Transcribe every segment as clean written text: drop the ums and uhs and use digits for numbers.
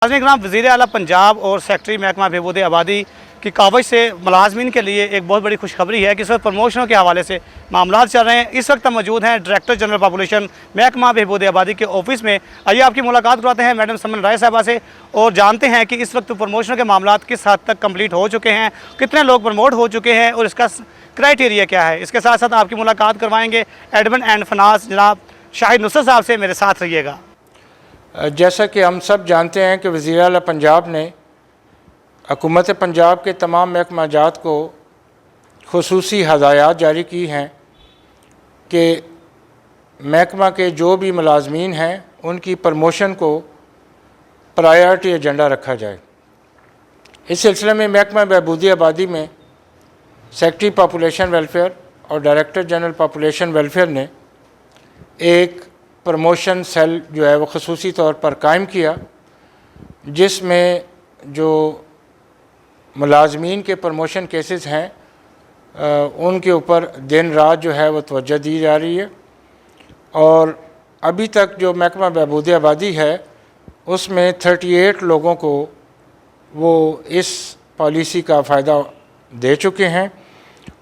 नाज़रीन, वज़ीर आला पंजाब और सेक्रेटरी महकमा बहबूद आबादी की कावज से मुलाजमीन के लिए एक बहुत बड़ी खुशखबरी है कि इस वक्त प्रमोशनों के हवाले से मामला चल रहे हैं। इस वक्त हम मौजूद हैं डायरेक्टर जनरल पॉपुलेशन महकमा बहबूद आबादी के ऑफिस में। आइए आपकी मुलाकात करवाते हैं मैडम समन राय साहबा से और जानते हैं कि इस वक्त प्रमोशनों के मामला किस हद तक कम्प्लीट हो चुके हैं, कितने लोग प्रमोट हो चुके हैं और इसका क्राइटेरिया क्या है। इसके साथ साथ आपकी मुलाकात करवाएंगे एडमिन एंड फिनांस जनाब शाहिद नुसरत साहब से। मेरे साथ रहिएगा। जैसा कि हम सब जानते हैं कि वज़ीर आला पंजाब ने हुकूमत पंजाब के तमाम महकमा जात को खुसूसी हदायत जारी की हैं कि महकमा के जो भी मुलाजमीन हैं उनकी प्रमोशन को प्रायोरिटी एजेंडा रखा जाए। इस सिलसिले में महकमा बहबूद आबादी में सेक्रेटरी पॉपुलेशन वेलफेयर और डायरेक्टर जनरल पॉपुलेशन वेलफेयर ने एक प्रमोशन सेल जो है वो ख़ुसूसी तौर पर कायम किया, जिसमें जो मुलाजमीन के प्रमोशन केसेस हैं उनके ऊपर दिन रात जो है वो तवज्जो दी जा रही है। और अभी तक जो महकमा बहबूद आबादी है उसमें 38 लोगों को वो इस पॉलिसी का फ़ायदा दे चुके हैं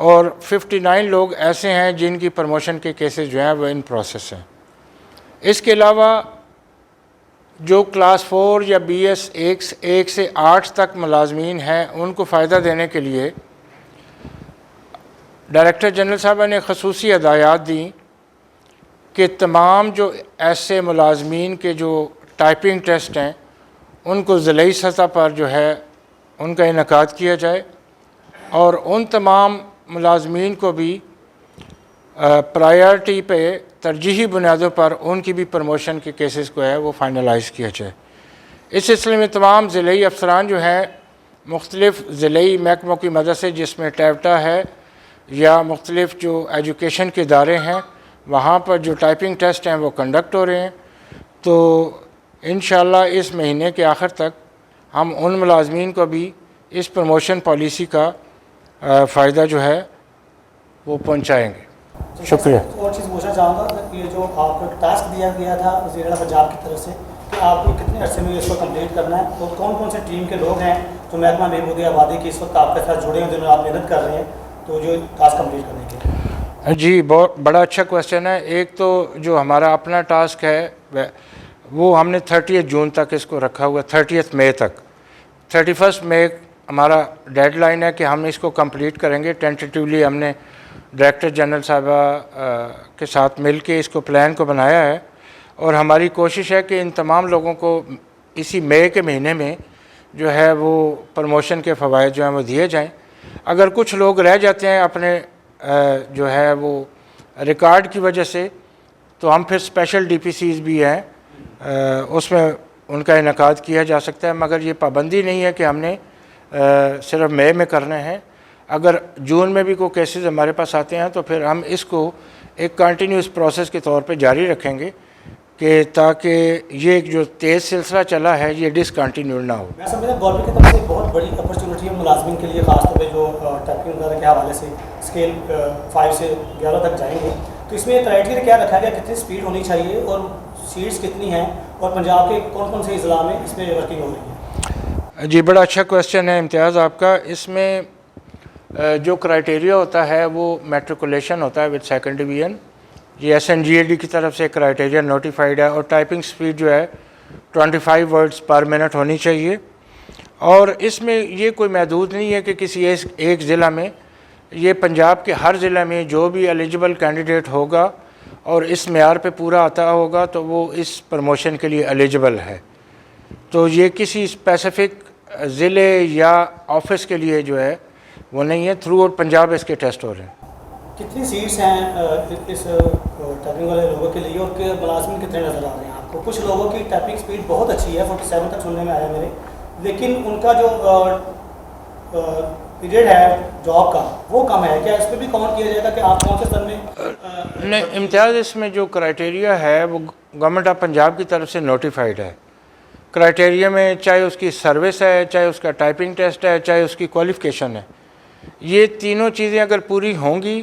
और 59 लोग ऐसे हैं जिनकी प्रमोशन के केसेस जो हैं वो इन प्रोसेस हैं। इसके अलावा जो क्लास 4 या BS 1 से 8 तक मुलाजमीन हैं उनको फ़ायदा देने के लिए डायरेक्टर जनरल साहब ने ख़ुसूसी हदायत दी कि तमाम जो ऐसे मुलाजमीन के जो टाइपिंग टेस्ट हैं उनको ज़िलाई सतह पर जो है उनका इनेकाद किया जाए और उन तमाम मुलाजमीन को भी प्रायोरिटी पे तरजीही बुनियादों पर उनकी भी प्रमोशन के केसेस को है वो फाइनलाइज़ किया जाए। इस सिलसिले में तमाम ज़िलाई अफसरान जो हैं मुख्तलिफ़ ज़िलाई महकमों की मदद से, जिसमें टैबटा है या मुख्तलिफ़ जो एजुकेशन के इदारे हैं वहाँ पर जो टाइपिंग टेस्ट हैं वो कंडक्ट हो रहे हैं। तो इंशाअल्लाह इस महीने के आखिर तक हम उन मुलाजमीन को भी इस प्रमोशन पॉलिसी का फ़ायदा जो है वो पहुँचाएँगे। शुक्रिया। और चीज़ पूछना चाहूँगा कि ये जो आपको टास्क दिया गया था वज़ीर आला पंजाब की तरफ से कि आपको कितने अरसे में इसको कंप्लीट करना है, तो कौन कौन से टीम के लोग हैं जो महकमा बहबूद आबादी की इस वक्त आपके साथ जुड़े हैं, जिन्होंने आप मेहनत कर रहे हैं तो जो टास्क कंप्लीट करने के? जी, बहुत बड़ा अच्छा क्वेश्चन है। एक तो जो हमारा अपना टास्क है वो हमने 30 जून तक इसको रखा हुआ, 30 मई तक। 31 मई हमारा डेडलाइन है कि हम इसको कंप्लीट करेंगे। टेंटेटिवली हमने डायरेक्टर जनरल साहबा के साथ मिल के इसको प्लान को बनाया है और हमारी कोशिश है कि इन तमाम लोगों को इसी मई के महीने में जो है वो प्रमोशन के फ़वाइद जो हैं वो दिए जाएं। अगर कुछ लोग रह जाते हैं अपने जो है वो रिकॉर्ड की वजह से, तो हम फिर स्पेशल DPCs भी हैं उसमें उनका इनेकाद किया जा सकता है, मगर ये पाबंदी नहीं है कि हमने सिर्फ मई में करने हैं। अगर जून में भी कोई केसेस हमारे पास आते हैं तो फिर हम इसको एक कंटिन्यूस प्रोसेस के तौर पे जारी रखेंगे कि ताकि ये जो तेज़ सिलसिला चला है ये डिसकंटिन्यू ना हो। मैं समझता हूँ गवर्नमेंट की तरफ से बहुत बड़ी अपॉर्चुनिटी है मुलाजमिन के लिए, खासतौर पे जो टाइपिंग वगैरह के हवाले से स्केल 5 से 11 तक जाएंगे, तो इसमें क्राइटेरिया क्या रखा गया, कितनी स्पीड होनी चाहिए और सीट्स कितनी हैं और पंजाब के कौन कौन से अजला में इसमें वर्किंग हो रही है? जी, बड़ा अच्छा क्वेश्चन है इम्तियाज़ आपका। इसमें जो क्राइटेरिया होता है वो मैट्रिकुलेशन होता है विद सेकंड डिवीज़न। ये SNGAD की तरफ से क्राइटेरिया नोटिफाइड है और टाइपिंग स्पीड जो है 25 वर्ड्स पर मिनट होनी चाहिए। और इसमें ये कोई महदूद नहीं है कि किसी एक ज़िला में, ये पंजाब के हर ज़िले में जो भी एलिजिबल कैंडिडेट होगा और इस मेयार पे पूरा आता होगा तो वो इस प्रमोशन के लिए एलिजिबल है। तो ये किसी स्पेसिफ़िक ज़िले या ऑफिस के लिए जो है वो नहीं है, थ्रू आउट पंजाब इसके टेस्ट हो रहे हैं। कितनी सीट्स हैं इस टाइपिंग वाले लोगों के लिए और मुलाजमिन कितने नज़र आ रहे हैं आपको? कुछ लोगों की टाइपिंग स्पीड बहुत अच्छी है, 47 तक सुनने में आया मेरे, लेकिन उनका जो पीरियड है जॉब का वो कम है। क्या इस पर भी काउंट किया जाएगा कि आप कौन से सन में? नहीं, इम्तियाज़ इसमें जो क्राइटेरिया है वो गवर्नमेंट ऑफ पंजाब की तरफ से नोटिफाइड है। क्राइटेरिया में चाहे उसकी सर्विस है, चाहे उसका टाइपिंग टेस्ट है, चाहे उसकी क्वालिफ़िकेशन है, ये तीनों चीज़ें अगर पूरी होंगी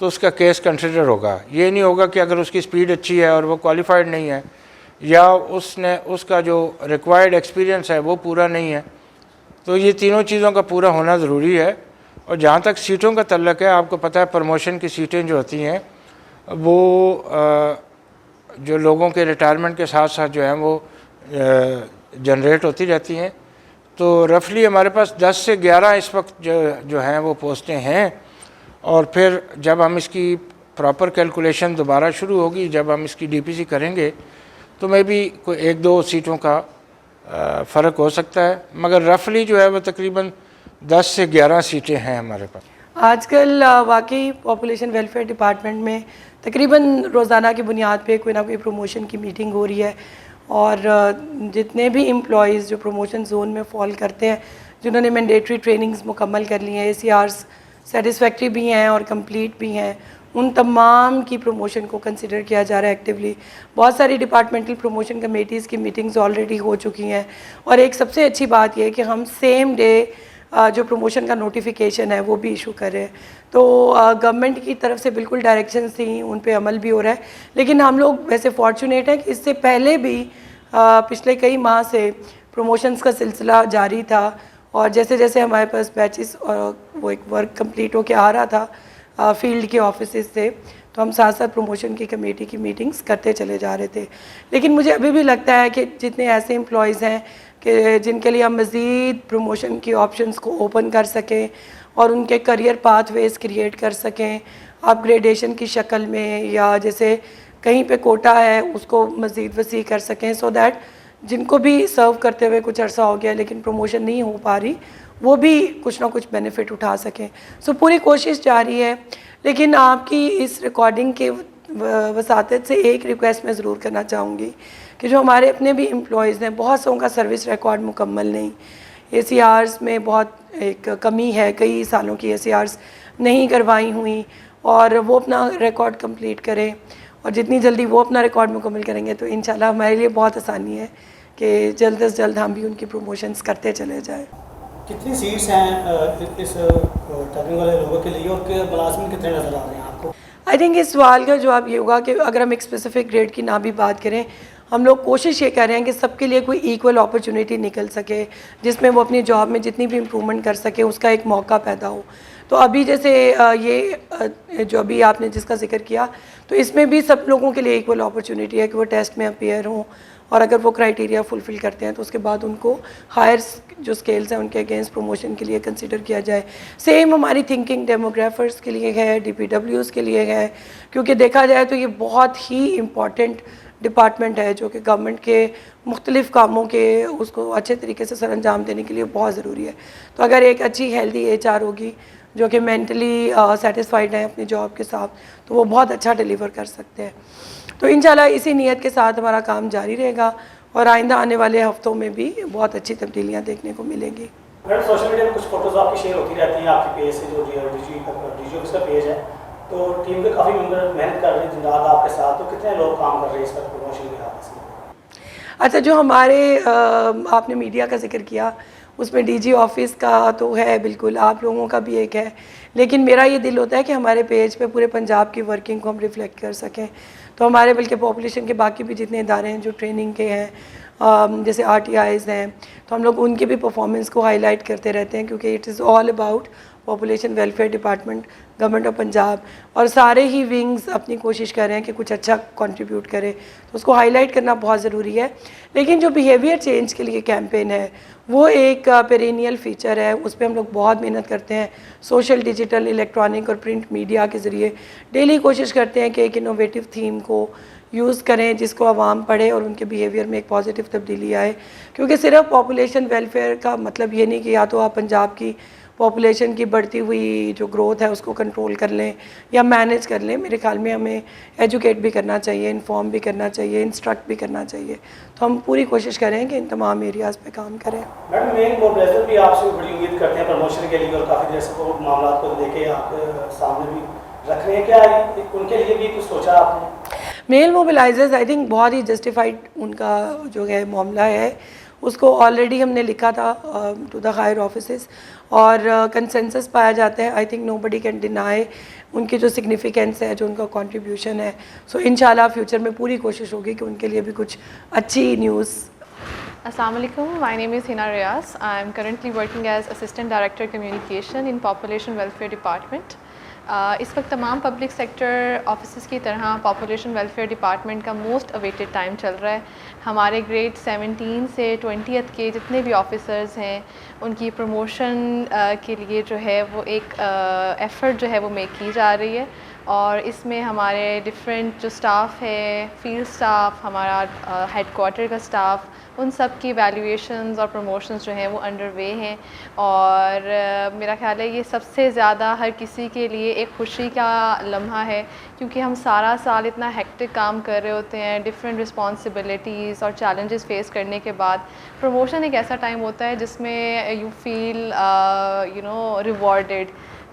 तो उसका केस कंसिडर होगा। ये नहीं होगा कि अगर उसकी स्पीड अच्छी है और वो क्वालिफाइड नहीं है या उसका जो रिक्वायर्ड एक्सपीरियंस है वो पूरा नहीं है। तो ये तीनों चीज़ों का पूरा होना ज़रूरी है। और जहाँ तक सीटों का तल्लक है, आपको पता है प्रमोशन की सीटें जो होती हैं वो जो लोगों के रिटायरमेंट के साथ साथ जो है वो जनरेट होती रहती हैं। तो रफली हमारे पास 10 से 11 इस वक्त जो हैं वो पोस्टें हैं। और फिर जब हम इसकी प्रॉपर कैलकुलेशन दोबारा शुरू होगी, जब हम इसकी डीपीसी करेंगे, तो मे भी कोई 1-2 सीटों का फ़र्क हो सकता है, मगर रफली जो है वो तकरीबन 10 से 11 सीटें हैं हमारे पास। आजकल वाकई पॉपुलेशन वेलफेयर डिपार्टमेंट में तकरीबन रोज़ाना की बुनियाद पे कोई ना कोई प्रमोशन की मीटिंग हो रही है। और जितने भी एम्प्लॉयज़ जो प्रमोशन जोन में फॉल करते हैं, जिन्होंने मैंडेटरी ट्रेनिंग्स मुकम्मल कर ली हैं, ACRs सेटिस्फैक्ट्री भी हैं और कंप्लीट भी हैं, उन तमाम की प्रमोशन को कंसिडर किया जा रहा है एक्टिवली। बहुत सारी डिपार्टमेंटल प्रमोशन कमेटीज़ की मीटिंग्स ऑलरेडी हो चुकी हैं। और एक सबसे अच्छी बात यह है कि हम सेम डे जो प्रमोशन का नोटिफिकेशन है वो भी इशू कर रहे हैं। तो गवर्नमेंट की तरफ से बिल्कुल डायरेक्शंस थी, उन पे अमल भी हो रहा है। लेकिन हम लोग वैसे फॉर्चुनेट हैं कि इससे पहले भी पिछले कई माह से प्रमोशंस का सिलसिला जारी था। और जैसे जैसे हमारे पास बैचेस वो एक वर्क कंप्लीट होकर आ रहा था फील्ड के ऑफिसेज से, तो हम साथ साथ प्रमोशन की कमेटी की मीटिंग्स करते चले जा रहे थे। लेकिन मुझे अभी भी लगता है कि जितने ऐसे एम्प्लॉयज़ हैं कि जिनके लिए हम मज़ीद प्रमोशन की ऑप्शंस को ओपन कर सकें और उनके करियर पाथवेज क्रिएट कर सकें अपग्रेडेशन की शक्ल में, या जैसे कहीं पे कोटा है उसको मज़ीद वसी कर सकें, सो दैट जिनको भी सर्व करते हुए कुछ अरसा हो गया लेकिन प्रमोशन नहीं हो पा रही, वो भी कुछ ना कुछ बेनिफिट उठा सकें। सो पूरी कोशिश जारी है। लेकिन आपकी इस रिकॉर्डिंग के वसातत से एक रिक्वेस्ट मैं ज़रूर करना चाहूँगी कि जो हमारे अपने भी एम्प्लॉयज़ हैं, बहुत सों का सर्विस रिकॉर्ड मुकम्मल नहीं, ACRs में बहुत एक कमी है, कई सालों की ACRs नहीं करवाई हुई, और वो अपना रिकॉर्ड कंप्लीट करें। और जितनी जल्दी वो अपना रिकॉर्ड मुकम्मल करेंगे तो इंशाल्लाह हमारे लिए बहुत आसानी है कि जल्द से जल्द हम भी उनकी प्रमोशंस करते चले जाएँ। कितनी सीट्स हैं इस टाइपिंग वाले लोगों के लिए, और मुलाजमिन कितने नज़र आ रहे हैं आपको? आई थिंक इस सवाल का जवाब ये होगा कि अगर हम एक स्पेसिफिक ग्रेड की ना भी बात करें, हम लोग कोशिश ये कर रहे हैं कि सबके लिए कोई इक्वल अपॉर्चुनिटी निकल सके, जिसमें वो अपनी जॉब में जितनी भी इम्प्रूवमेंट कर सके, उसका एक मौका पैदा हो। तो अभी जैसे ये जो अभी आपने जिसका जिक्र किया, तो इसमें भी सब लोगों के लिए इक्वल अपॉर्चुनिटी है कि वो टेस्ट में अपीयर हों, और अगर वो क्राइटेरिया फुलफ़िल करते हैं तो उसके बाद उनको हायर जो स्केल्स हैं उनके अगेंस्ट प्रमोशन के लिए कंसिडर किया जाए। सेम हमारी थिंकिंग डेमोग्राफर्स के लिए है, DPWs के लिए है, क्योंकि देखा जाए तो ये बहुत ही इम्पॉर्टेंट डिपार्टमेंट है जो कि गवर्नमेंट के मुख्तलिफ़ कामों के उसको अच्छे तरीके से सरअंजाम देने के लिए बहुत ज़रूरी है। तो अगर एक अच्छी हेल्दी HR होगी जो कि मेंटली सेटिस्फाइड है अपनी जॉब के साथ, तो वो बहुत अच्छा डिलीवर कर सकते हैं। तो इंशाल्लाह इसी नीयत के साथ हमारा काम जारी रहेगा और आइंदा आने वाले हफ्तों में भी बहुत अच्छी तब्दीलियाँ देखने को मिलेंगी। मैडम, सोशल मीडिया में कुछ फोटोज़ आपकी शेयर होती रहती हैं आपके पेज से, जो DG ऑफिस का पेज है, तो टीम के काफ़ी मेंबर मेहनत कर रहे हैं दिन रात आपके साथ, तो कितने लोग काम कर रहे हैं इस पर प्रमोशन के हाथ से? अच्छा, जो हमारे आपने मीडिया का जिक्र किया, उसमें DG ऑफिस का तो है, बिल्कुल आप लोगों का भी एक है, लेकिन मेरा ये दिल होता है कि हमारे पेज पे पूरे पंजाब की वर्किंग को हम रिफ़्लेक्ट कर सकें। तो हमारे बल्कि पॉपुलेशन के बाकी भी जितने इदारे हैं जो ट्रेनिंग के हैं, जैसे RTIs हैं, तो हम लोग उनकी भी परफॉर्मेंस को हाईलाइट करते रहते हैं, क्योंकि it is all about population welfare department, government of Punjab, और सारे ही विंग्स अपनी कोशिश कर रहे हैं कि कुछ अच्छा कंट्रीब्यूट करें, तो उसको हाईलाइट करना बहुत ज़रूरी है। लेकिन जो बिहेवियर चेंज के लिए कैंपेन है वो एक पेरेनियल फ़ीचर है, उस पर हम लोग बहुत मेहनत करते हैं। सोशल, डिजिटल, इलेक्ट्रॉनिक और प्रिंट मीडिया के ज़रिए डेली कोशिश करते हैं कि एक इनोवेटिव थीम को यूज़ करें जिसको आवाम पढ़े और उनके बिहेवियर में एक पॉजिटिव तब्दीली आए। क्योंकि सिर्फ पॉपुलेशन वेलफेयर का मतलब ये नहीं कि या तो आप पंजाब की पॉपुलेशन की बढ़ती हुई जो ग्रोथ है उसको कंट्रोल कर लें या मैनेज कर लें। मेरे ख्याल में हमें एजुकेट भी करना चाहिए, इन्फॉर्म भी करना चाहिए, इंस्ट्रक्ट भी करना चाहिए। तो हम पूरी कोशिश करें कि इन तमाम एरियाज़ पे काम करें। मैडम, मेन मोबिलाइजर भी आपसे बड़ी उम्मीद करते हैं प्रमोशन के लिए, और काफ़ी देर से वो मामला को लेके आपके सामने भी रख रहे हैं, क्या उनके लिए भी कुछ सोचा आपने? मेल मोबिलाइजर्स आई थिंक बहुत ही जस्टिफाइड उनका जो है मामला है। उसको ऑलरेडी हमने लिखा था टू द हायर ऑफिसेस और कंसेंसस पाया जाता है। I think nobody can deny उनकी जो सिग्निफिकेंस है, जो उनका कंट्रीब्यूशन है। सो इंशाल्लाह फ्यूचर में पूरी कोशिश होगी कि उनके लिए भी कुछ अच्छी news. Assalamu alaikum. My name is Hina Riaz. I am currently working as Assistant Director Communication in Population Welfare Department. इस वक्त तमाम पब्लिक सेक्टर ऑफिस की तरह पॉपुलेशन वेलफेयर डिपार्टमेंट का मोस्ट अवेटेड टाइम चल रहा है। हमारे ग्रेड 17 से 20th के जितने भी ऑफिसर्स हैं उनकी प्रमोशन के लिए जो है वो एक एफ़र्ट जो है वो मेक की जा रही है और इसमें हमारे डिफरेंट जो स्टाफ है, फील्ड स्टाफ, हमारा हेडक्वार्टर का स्टाफ, उन सब की वैल्यूएशंस और प्रमोशंस जो हैं वो अंडर वे हैं और मेरा ख्याल है ये सबसे ज़्यादा हर किसी के लिए एक खुशी का लम्हा है क्योंकि हम सारा साल इतना हेक्टिक काम कर रहे होते हैं, डिफरेंट रिस्पॉन्सिबिलिटीज़ और चैलेंजेस फेस करने के बाद प्रमोशन एक ऐसा टाइम होता है जिसमें यू फील रिवॉर्डेड।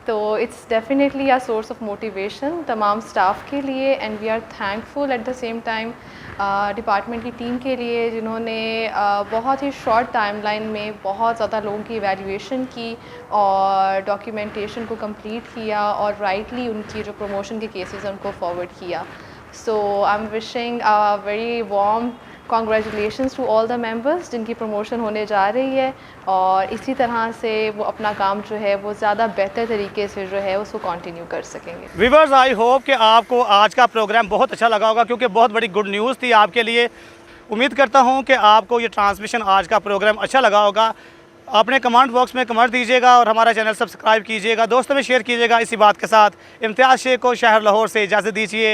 तो it's definitely a source of motivation तमाम स्टाफ के लिए and we are thankful at the same time department की टीम के लिए जिन्होंने बहुत ही शॉर्ट टाइमलाइन में बहुत ज़्यादा लोगों की इवैल्यूएशन की और डॉक्यूमेंटेशन को कंप्लीट किया और राइटली उनकी जो प्रमोशन के केसेस हैं उनको फॉरवर्ड किया। So I am wishing a very warm congratulations to all the members जिनकी प्रमोशन होने जा रही है और इसी तरह से वो अपना काम जो है वो ज़्यादा बेहतर तरीके से जो है उसको कंटिन्यू कर सकेंगे। व्यूअर्स, आई होप कि आपको आज का प्रोग्राम बहुत अच्छा लगा होगा क्योंकि बहुत बड़ी गुड न्यूज़ थी आपके लिए। उम्मीद करता हूं कि आपको ये ट्रांसमिशन आज का प्रोग्राम अच्छा लगा होगा। अपने कमेंट बॉक्स में कमेंट दीजिएगा और हमारा चैनल सब्सक्राइब कीजिएगा, दोस्तों में शेयर कीजिएगा। इसी बात के साथ इम्तियाज़ शेख को शहर लाहौर से इजाज़त दीजिए।